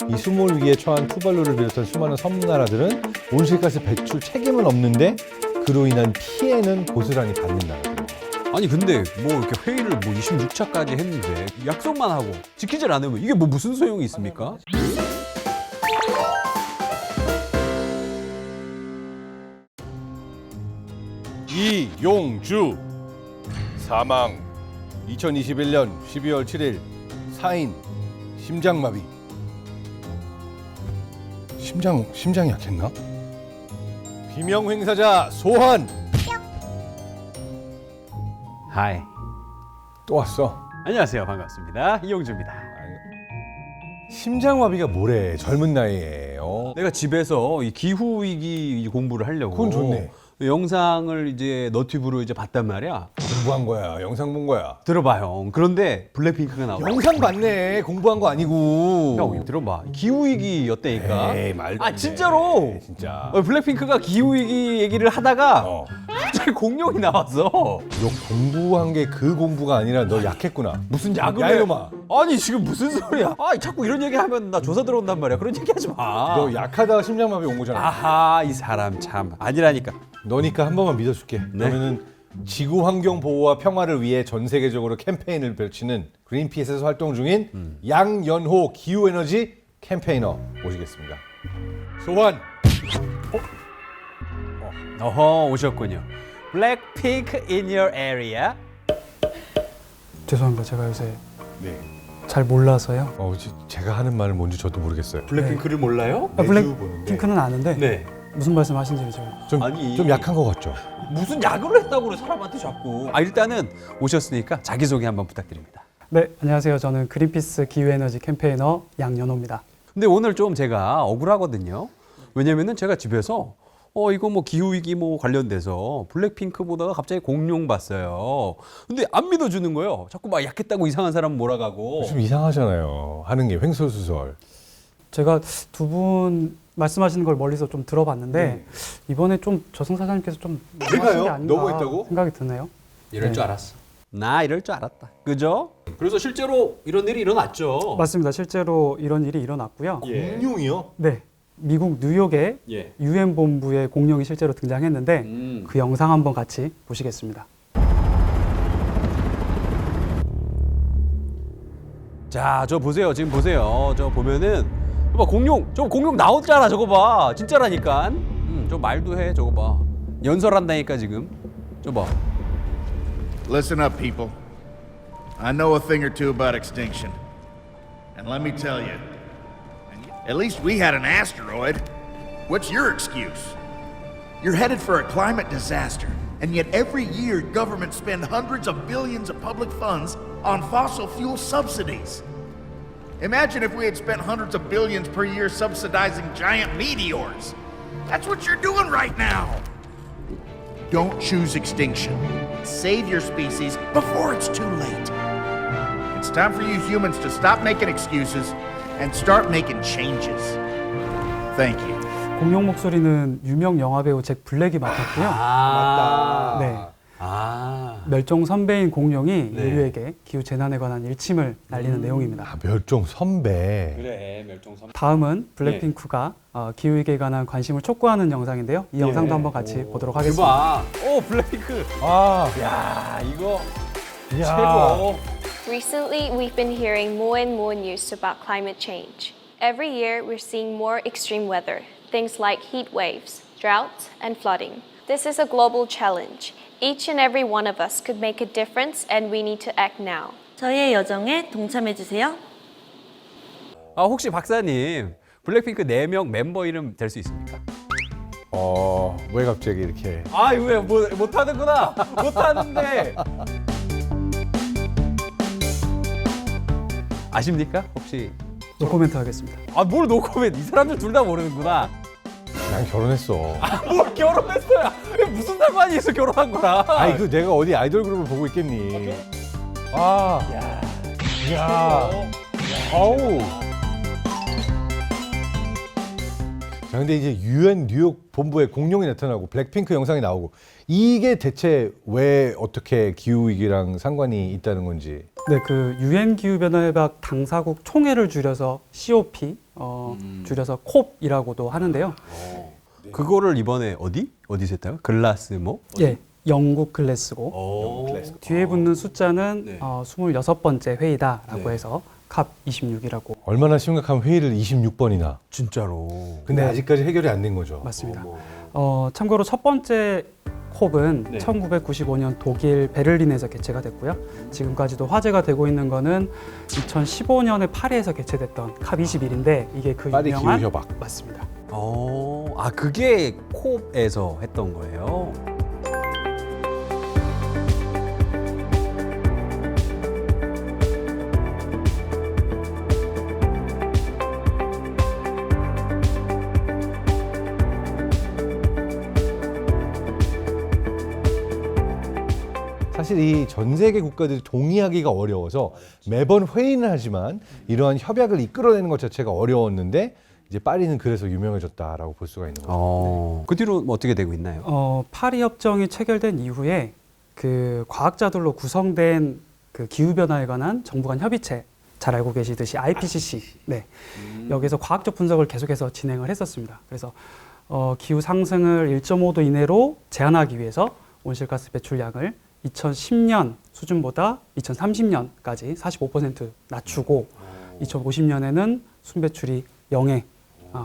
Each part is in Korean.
이 수몰 위기에 처한 투발루를 비롯한 수많은 섬나라들은 온실가스 배출 책임은 없는데 그로 인한 피해는 고스란히 받는 나라들이에요. 아니 근데 뭐 이렇게 회의를 뭐 26차까지 했는데 약속만 하고 지키질 않으면 이게 뭐 무슨 소용이 있습니까? 이용주 사망 2021년 12월 7일 사인 심장마비. 심장이 약했나? 비명 행사자 소환. 하이. 또 왔어. 안녕하세요. 반갑습니다. 이용주입니다. 심장마비가 뭐래? 젊은 나이에. 내가 집에서 이 기후 위기 공부를 하려고 그건 좋네. 영상을 이제 너튜브로 이제 봤단 말이야. 공부한 거야. 영상 본 거야. 들어봐 형. 그런데 블랙핑크가 나와. 영상 봤네. 공부한 거 아니고. 형 들어봐. 기후 위기였다니까. 에이, 말도 아 안 돼. 진짜로. 진짜. 블랙핑크가 기후 위기 얘기를 하다가 어. 갑자기 공룡이 나왔어. 너 공부한 게 그 공부가 아니라 너 약했구나. 무슨 약을 야, 해? 이놈아. 아니 지금 무슨 소리야? 아 자꾸 이런 얘기 하면 나 조사 들어온단 말이야. 그런 얘기 하지 마. 너 약하다가 심장마비 온 거잖아. 아하 이 사람 참 아니라니까. 너니까 한 번만 믿어줄게. 네. 그러면은 지구 환경 보호와 평화를 위해 전 세계적으로 캠페인을 펼치는 그린피스에서 활동 중인 양연호 기후 에너지 캠페이너 모시겠습니다. 소환. 어허 오셨군요. 블랙핑크 in your area. 죄송합니다. 제가 요새 네. 잘 몰라서요. 제가 하는 말은 뭔지 저도 모르겠어요. 블랙핑크를 몰라요? 아, 매주 보는데. 블랙핑크는 아는데 네. 무슨 말씀하신지 제가 좀 약한 것 같죠? 무슨 약을 했다고 그래 사람한테 자꾸. 아 일단은 오셨으니까 자기소개 한번 부탁드립니다. 네, 안녕하세요. 저는 그린피스 기후에너지 캠페이너 양연호입니다. 근데 오늘 좀 제가 억울하거든요. 왜냐면은 제가 집에서 이거 뭐 기후위기 뭐 관련돼서 블랙핑크 보다가 갑자기 공룡 봤어요. 근데 안 믿어주는 거예요. 자꾸 막 약했다고 이상한 사람 몰아가고. 좀 이상하잖아요. 하는 게 횡설수설. 제가 두 분 말씀하시는 걸 멀리서 좀 들어봤는데 이번에 좀 저승사자님께서 좀 제가요? 너무하신 게 아닌가 너무 했다고? 생각이 드네요. 이럴 네. 줄 알았어. 나 이럴 줄 알았다. 그죠? 그래서 실제로 이런 일이 일어났죠. 맞습니다. 실제로 이런 일이 일어났고요. 예. 공룡이요? 네, 미국 뉴욕의 예. 유엔 본부에 공룡이 실제로 등장했는데 그 영상 한번 같이 보시겠습니다. 자, 저 보세요. 지금 보세요. 저 보면은 봐 저거 공룡 나오잖아. 저거 봐. 진짜라니까. 저 말도 해. 저거 봐. 연설한다니까 지금. 저거 봐. Listen up, people. I know a thing or two about extinction. And let me tell you, at least we had an asteroid. What's your excuse? You're headed for a climate disaster, and yet every year governments spend hundreds of billions of public funds on fossil fuel subsidies. Imagine if we had spent hundreds of billions per year subsidizing giant meteors. That's what you're doing right now. Don't choose extinction. Save your species before it's too late. It's time for you humans to stop making excuses and start making changes. Thank you. 공룡 목소리는 유명 영화배우 잭 블랙이 맡았고요. 맞다. 네. 아. 멸종 선배인 공룡이 네. 인류에게 기후 재난에 관한 일침을 날리는 내용입니다. 멸종 선배. 그래, 멸종선. 다음은 블랙핑크가 기후 위기에 관한 관심을 촉구하는 영상인데요. 이 영상도 한번 같이 보도록 하겠습니다. 대박. 오, 블랙핑크. 아, 야, 이거 야. 최고. Recently, we've been hearing more and more news about climate change. Every year, we're seeing more extreme weather, things like heat waves, droughts, and flooding. This is a global challenge. Each and every one of us could make a difference, and we need to act now. 저희의 여정에 동참해 주세요. 아, 혹시 박사님, 블랙핑크 4명 멤버 이름 될 수 있습니까? 왜 갑자기 이렇게. 아, 왜 못하는구나. 못하는데. 아십니까? 혹시? 노코멘트 하겠습니다. 아, 뭘 노코멘. 이 사람들 둘 다 모르는구나. 난 결혼했어. 뭘 결혼했어요? 무슨 상관이 있어 결혼한 거랑? 아니, 내가 어디 아이돌 그룹을 보고 있겠니. 아. 야. 아우. 자, 근데 이제 유엔 뉴욕 본부에 공룡이 나타나고 블랙핑크 영상이 나오고 이게 대체 왜 어떻게 기후위기랑 상관이 있다는 건지. 네, 그 유엔 기후 변화 협약 당사국 총회를 줄여서 COP, 줄여서 COP이라고도 하는데요. 그거를 이번에 어디서 했다고? 글라스 뭐? 예, 영국 글래스고. 뒤에 붙는 숫자는 네. 26번째 회의다라고 네. 해서 COP 26이라고 얼마나 심각한 회의를 26번이나. 진짜로. 근데 네. 아직까지 해결이 안 된 거죠. 맞습니다. 참고로 첫 번째 콥은 네. 1995년 독일 베를린에서 개최가 됐고요. 지금까지도 화제가 되고 있는 거는 2015년에 파리에서 개최됐던 COP 21인데 이게 그 파리 유명한 기후 협약. 맞습니다. 아 그게 콥에서 했던 거예요. 사실 이 전 세계 국가들이 동의하기가 어려워서 매번 회의는 하지만 이러한 협약을 이끌어내는 것 자체가 어려웠는데 이제 파리는 그래서 유명해졌다라고 볼 수가 있는 거죠. 그 뒤로 뭐 어떻게 되고 있나요? 파리 협정이 체결된 이후에 그 과학자들로 구성된 그 기후 변화에 관한 정부 간 협의체 잘 알고 계시듯이 IPCC. 네. 여기서 과학적 분석을 계속해서 진행을 했었습니다. 그래서 기후 상승을 1.5도 이내로 제한하기 위해서 온실가스 배출량을 2010년 수준보다 2030년까지 45% 낮추고 2050년에는 순배출이 0에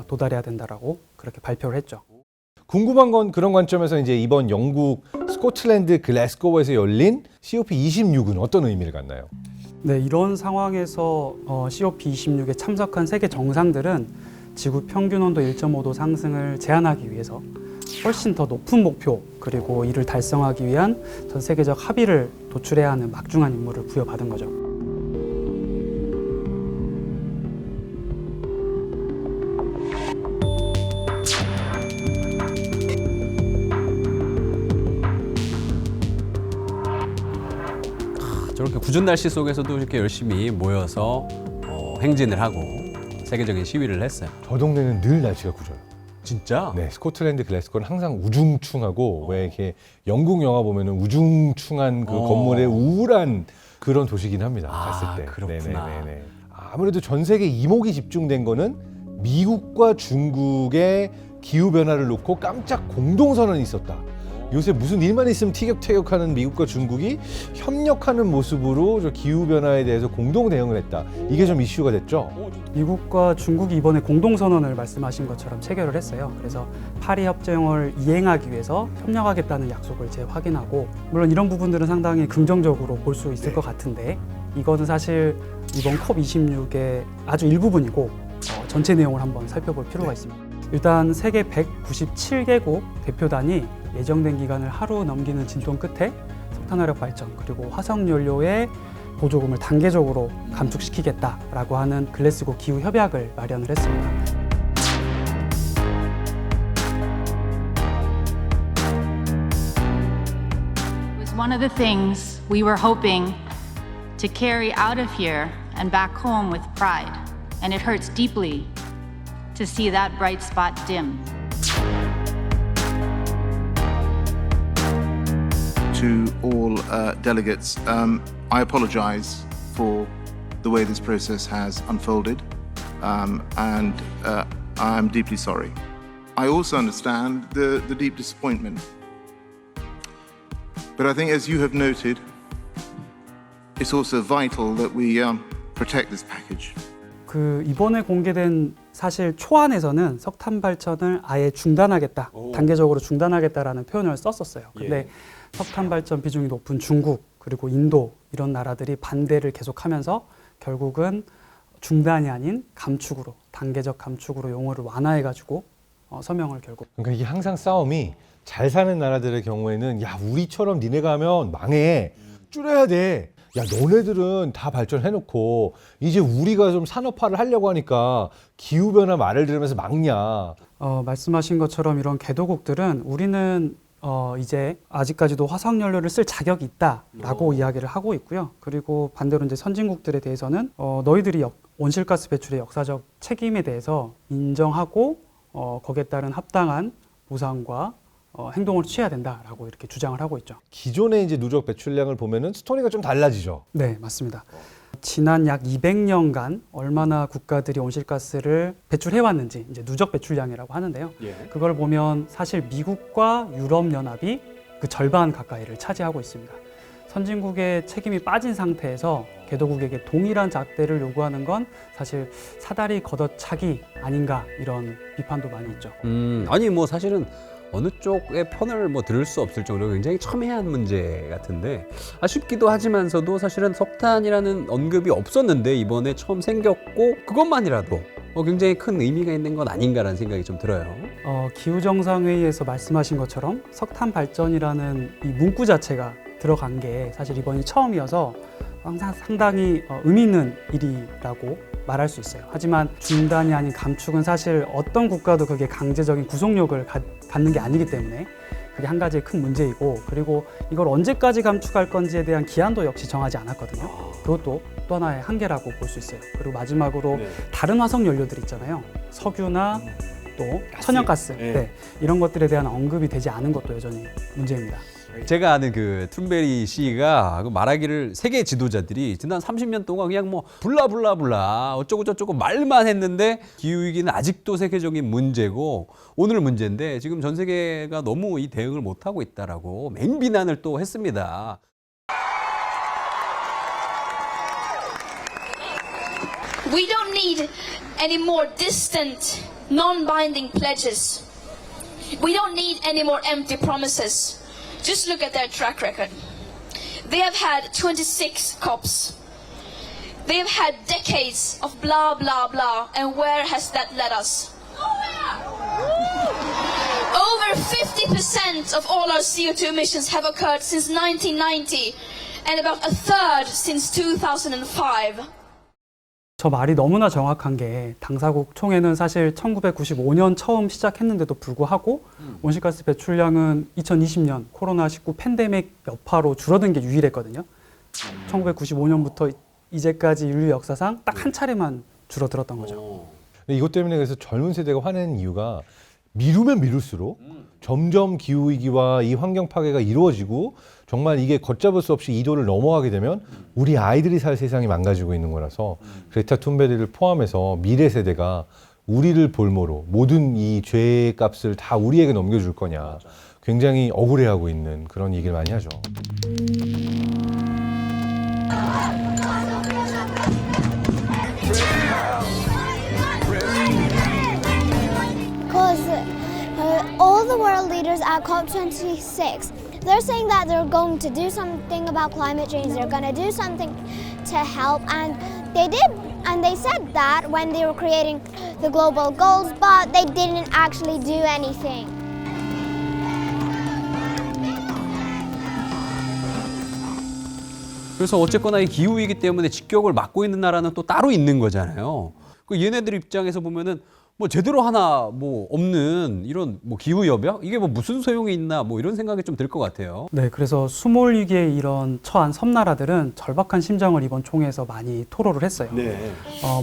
도달해야 된다라고 그렇게 발표를 했죠. 궁금한 건 그런 관점에서 이제 이번 영국 스코틀랜드 글래스고에서 열린 COP26은 어떤 의미를 갖나요? 네, 이런 상황에서 COP26에 참석한 세계 정상들은 지구 평균 온도 1.5도 상승을 제한하기 위해서 훨씬 더 높은 목표 그리고 이를 달성하기 위한 전 세계적 합의를 도출해야 하는 막중한 임무를 부여받은 거죠. 저렇게 궂은 날씨 속에서도 이렇게 열심히 모여서 행진을 하고 세계적인 시위를 했어요. 저 동네는 늘 날씨가 구져요. 진짜? 네, 스코틀랜드 글래스고는 항상 우중충하고 왜 이렇게 영국 영화 보면은 우중충한 그 건물의 우울한 그런 도시긴 합니다. 갔을 때. 그렇구나. 네네네네. 아무래도 전 세계 이목이 집중된 거는 미국과 중국의 기후 변화를 놓고 깜짝 공동 선언이 있었다. 요새 무슨 일만 있으면 티격태격하는 미국과 중국이 협력하는 모습으로 저 기후 변화에 대해서 공동 대응을 했다. 이게 좀 이슈가 됐죠. 미국과 중국이 이번에 공동선언을 말씀하신 것처럼 체결을 했어요. 그래서 파리 협정을 이행하기 위해서 협력하겠다는 약속을 재확인하고 물론 이런 부분들은 상당히 긍정적으로 볼 수 있을 것 같은데 이거는 사실 이번 COP26의 아주 일부분이고 전체 내용을 한번 살펴볼 필요가 있습니다. 일단 세계 197개국 대표단이 예정된 기간을 하루 넘기는 진통 끝에 석탄화력 발전 그리고 화석연료의 보조금을 단계적으로 감축시키겠다라고 하는 글래스고 기후 협약을 마련을 했습니다. It was one of the things we were hoping to carry out of here and back home with pride. And it hurts deeply to see that bright spot dim. To all delegates, I apologize for the way this process has unfolded, and I'm deeply sorry. I also understand the deep disappointment. But I think, as you have noted, it's also vital that we protect this package. 그 이번에 공개된 사실 초안에서는 석탄 발전을 아예 중단하겠다, 단계적으로 중단하겠다라는 표현을 썼었어요. 근데 석탄 발전 비중이 높은 중국 그리고 인도 이런 나라들이 반대를 계속하면서 결국은 중단이 아닌 감축으로 단계적 감축으로 용어를 완화해가지고 서명을 결국. 그러니까 이게 항상 싸움이 잘 사는 나라들의 경우에는 야 우리처럼 니네가 하면 망해 줄여야 돼. 야 너네들은 다 발전해놓고 이제 우리가 좀 산업화를 하려고 하니까 기후변화 말을 들으면서 막냐. 말씀하신 것처럼 이런 개도국들은 우리는 이제 아직까지도 화석연료를 쓸 자격이 있다라고 이야기를 하고 있고요. 그리고 반대로 이제 선진국들에 대해서는 너희들이 온실가스 배출의 역사적 책임에 대해서 인정하고 거기에 따른 합당한 보상과 행동을 취해야 된다라고 이렇게 주장을 하고 있죠. 기존의 이제 누적 배출량을 보면은 스토리가 좀 달라지죠. 네, 맞습니다. 지난 약 200년간 얼마나 국가들이 온실가스를 배출해왔는지 이제 누적 배출량이라고 하는데요. 그걸 보면 사실 미국과 유럽연합이 그 절반 가까이를 차지하고 있습니다. 선진국의 책임이 빠진 상태에서 개도국에게 동일한 잣대를 요구하는 건 사실 사다리 걷어차기 아닌가 이런 비판도 많이 있죠. 아니 뭐 사실은 어느 쪽의 편을 뭐 들을 수 없을 정도로 굉장히 첨예한 문제 같은데 아쉽기도 하지만서도 사실은 석탄이라는 언급이 없었는데 이번에 처음 생겼고 그것만이라도 굉장히 큰 의미가 있는 건 아닌가라는 생각이 좀 들어요. 기후정상회의에서 말씀하신 것처럼 석탄 발전이라는 이 문구 자체가 들어간 게 사실 이번이 처음이어서 항상 상당히 의미 있는 일이라고 말할 수 있어요. 하지만 중단이 아닌 감축은 사실 어떤 국가도 그게 강제적인 구속력을 갖는 게 아니기 때문에 그게 한 가지의 큰 문제이고, 그리고 이걸 언제까지 감축할 건지에 대한 기한도 역시 정하지 않았거든요. 그것도 또 하나의 한계라고 볼 수 있어요. 그리고 마지막으로 다른 화석 연료들 있잖아요. 석유나 또 천연가스 이런 것들에 대한 언급이 되지 않은 것도 여전히 문제입니다. 제가 아는 그 툰베리 씨가 말하기를 세계 지도자들이 지난 30년 동안 그냥 뭐 블라블라블라 어쩌고 저쩌고 말만 했는데 기후위기는 아직도 세계적인 문제고 오늘 문제인데 지금 전 세계가 너무 이 대응을 못하고 있다라고 맹비난을 또 했습니다. We don't need any more distant, non-binding pledges. We don't need any more empty promises. Just look at their track record. They have had 26 COPs. They have had decades of blah, blah, blah. And where has that led us? Over 50% of all our CO2 emissions have occurred since 1990, and about a third since 2005. 저 말이 너무나 정확한 게 당사국 총회는 사실 1995년 처음 시작했는데도 불구하고 온실가스 배출량은 2020년 코로나19 팬데믹 여파로 줄어든 게 유일했거든요. 1995년부터 이제까지 인류 역사상 딱 한 차례만 줄어들었던 거죠. 이것 때문에 그래서 젊은 세대가 화내는 이유가 미루면 미룰수록 점점 기후위기와 이 환경 파괴가 이루어지고 정말 이게 걷잡을 수 없이 2도를 넘어가게 되면 우리 아이들이 살 세상이 망가지고 있는 거라서 그레타 툰베리를 포함해서 미래 세대가 우리를 볼모로 모든 이 죄의 값을 다 우리에게 넘겨줄 거냐 굉장히 억울해하고 있는 그런 얘기를 많이 하죠. All the world leaders at COP26, they're saying that they're going to do something about climate change, they're going to do something to help, and they did. And they said that when they were creating the global goals, but they didn't actually do anything. 그래서 어쨌거나 이 기후위기 때문에 직격을 맞고 있는 나라는 또 따로 있는 거잖아요. 그 얘네들 입장에서 보면은 뭐 제대로 하나 뭐 없는 이런 뭐 기후 협약 이게 뭐 무슨 소용이 있나 뭐 이런 생각이 좀 들 것 같아요. 네, 그래서 수몰 위기에 이런 처한 섬나라들은 절박한 심정을 이번 총회에서 많이 토로를 했어요.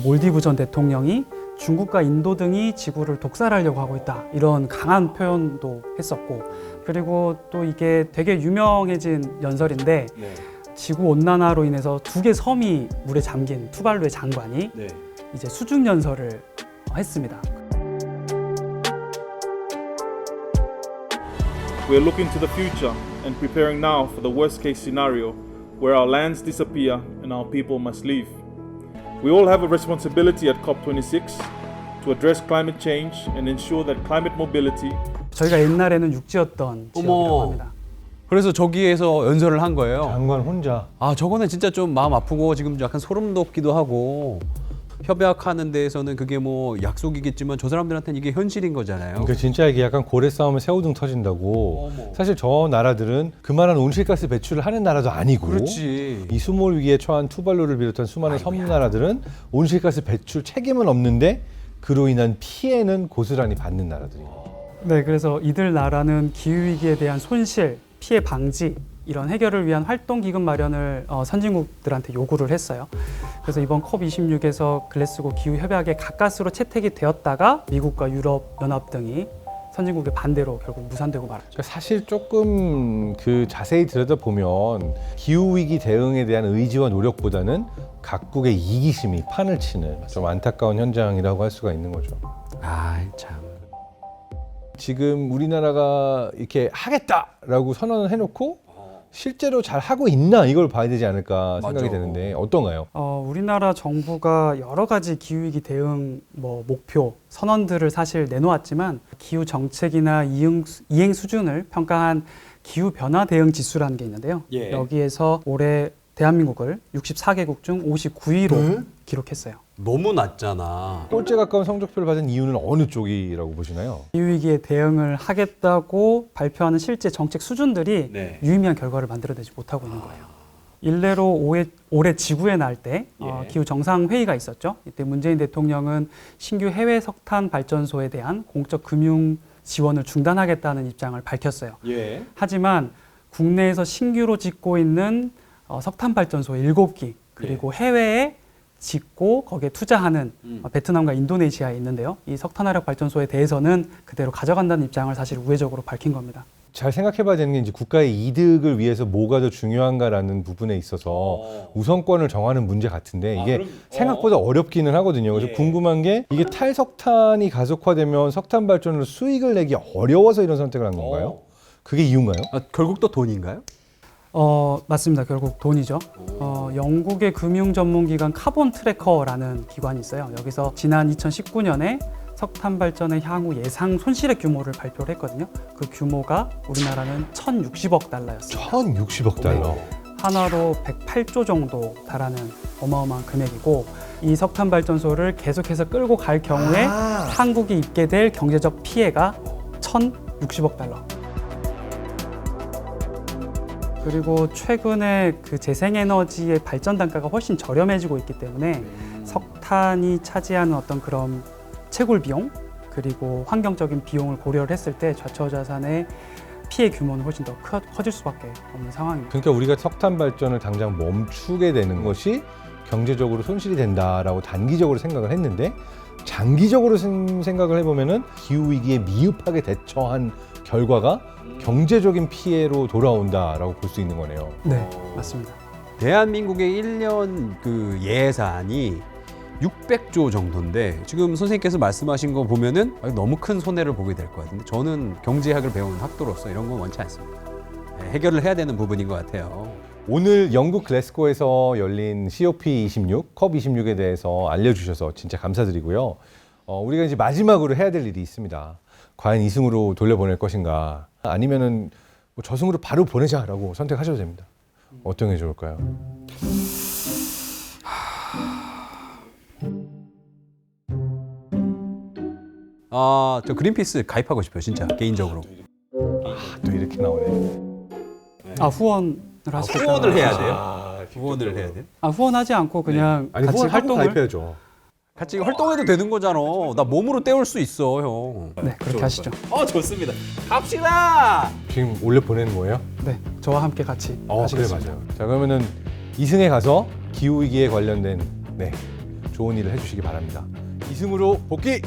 몰디브 전 대통령이 중국과 인도 등이 지구를 독살하려고 하고 있다 이런 강한 표현도 했었고, 그리고 또 이게 되게 유명해진 연설인데 지구 온난화로 인해서 2개 섬이 물에 잠긴 투발루의 장관이 이제 수중 연설을 했습니다. We are looking to the future and preparing now for the worst case scenario where our lands disappear and our people must leave. We all have a responsibility at COP26 to address climate change and ensure that climate mobility. 저희가 옛날에는 육지였던 지역이라고 합니다. 그래서 저기에서 연설을 한 거예요. 장관 혼자. 아, 저거는 진짜 좀 마음 아프고 지금 약간 소름 돋기도 하고. 협약하는 데에서는 그게 뭐 약속이겠지만 저 사람들한테는 이게 현실인 거잖아요. 그러니까 진짜 이게 약간 고래 싸움에 새우등 터진다고. 사실 저 나라들은 그만한 온실가스 배출을 하는 나라도 아니고. 그렇지. 이 수몰 위기에 처한 투발루를 비롯한 수많은 섬나라들은 온실가스 배출 책임은 없는데 그로 인한 피해는 고스란히 받는 나라들이에요. 네, 그래서 이들 나라는 기후위기에 대한 손실, 피해 방지 이런 해결을 위한 활동 기금 마련을 선진국들한테 요구를 했어요. 그래서 이번 COP26에서 글래스고 기후 협약에 가까스로 채택이 되었다가 미국과 유럽 연합 등이 선진국의 반대로 결국 무산되고 말았죠. 그러니까 사실 조금 그 자세히 들여다보면 기후 위기 대응에 대한 의지와 노력보다는 각국의 이기심이 판을 치는 좀 안타까운 현장이라고 할 수가 있는 거죠. 아, 참. 지금 우리나라가 이렇게 하겠다라고 선언을 해놓고 실제로 잘 하고 있나 이걸 봐야 되지 않을까 생각이 맞아. 되는데 어떤가요? 우리나라 정부가 여러 가지 기후위기 대응 목표, 선언들을 사실 내놓았지만 기후 정책이나 이행 수준을 평가한 기후 변화 대응 지수라는 게 있는데요. 예. 여기에서 올해 대한민국을 64개국 중 59위로 기록했어요. 너무 낮잖아. 꼴찌에 가까운 성적표를 받은 이유는 어느 쪽이라고 보시나요? 기후위기에 대응을 하겠다고 발표하는 실제 정책 수준들이 네. 유의미한 결과를 만들어내지 못하고 있는 거예요. 일례로 올해 지구에 날 때 예. 기후 정상회의가 있었죠. 이때 문재인 대통령은 신규 해외 석탄 발전소에 대한 공적 금융 지원을 중단하겠다는 입장을 밝혔어요. 예. 하지만 국내에서 신규로 짓고 있는 석탄 발전소 7기 그리고 해외에 짓고 거기에 투자하는 베트남과 인도네시아에 있는데요. 이 석탄화력 발전소에 대해서는 그대로 가져간다는 입장을 사실 우회적으로 밝힌 겁니다. 잘 생각해봐야 되는 게 이제 국가의 이득을 위해서 뭐가 더 중요한가라는 부분에 있어서 우선권을 정하는 문제 같은데 이게 생각보다 어렵기는 하거든요. 그래서 궁금한 게 이게 탈석탄이 가속화되면 석탄 발전으로 수익을 내기 어려워서 이런 선택을 한 건가요? 그게 이유인가요? 결국 또 돈인가요? 맞습니다. 결국 돈이죠. 영국의 금융 전문기관 카본 트래커라는 기관이 있어요. 여기서 지난 2019년에 석탄 발전의 향후 예상 손실의 규모를 발표를 했거든요. 그 규모가 우리나라는 1,060억 달러였어요. 1,060억 달러. 한화로 108조 정도 달하는 어마어마한 금액이고 이 석탄 발전소를 계속해서 끌고 갈 경우에 한국이 입게 될 경제적 피해가 1,060억 달러. 그리고 최근에 그 재생에너지의 발전 단가가 훨씬 저렴해지고 있기 때문에 석탄이 차지하는 어떤 그런 채굴 비용 그리고 환경적인 비용을 고려를 했을 때 좌초자산의 피해 규모는 훨씬 더 커질 수밖에 없는 상황입니다. 그러니까 우리가 석탄 발전을 당장 멈추게 되는 것이 경제적으로 손실이 된다라고 단기적으로 생각을 했는데 장기적으로 생각을 해보면은 기후 위기에 미흡하게 대처한 결과가 경제적인 피해로 돌아온다라고 볼 수 있는 거네요. 네, 맞습니다. 대한민국의 1년 그 예산이 600조 정도인데 지금 선생님께서 말씀하신 거 보면은 너무 큰 손해를 보게 될 것 같은데 저는 경제학을 배운 학도로서 이런 건 원치 않습니다. 해결을 해야 되는 부분인 것 같아요. 오늘 영국 글래스고에서 열린 COP26, 컵26에 대해서 알려주셔서 진짜 감사드리고요. 우리가 이제 마지막으로 해야 될 일이 있습니다. 과연 2승으로 돌려보낼 것인가 아니면은 뭐 저승으로 바로 보내자라고 선택하셔도 됩니다. 어떤 게 좋을까요? 저 그린피스 가입하고 싶어요, 진짜 개인적으로. 또 이렇게 나오네. 후원을 하시겠다. 후원을 해야 돼요? 후원을 해야 돼요? 후원하지 않고 그냥 아니 같이 활동 활동을 가입해야죠. 같이 활동해도 되는 거잖아. 나 몸으로 때울 수 있어, 형. 네, 그렇게 하시죠. 좋습니다. 갑시다. 지금 올려 보내는 거예요? 네, 저와 함께 같이 그래 하시겠습니다. 맞아요. 자 그러면은 2승에 가서 기후 위기에 관련된 좋은 일을 해주시기 바랍니다. 2승으로 복귀.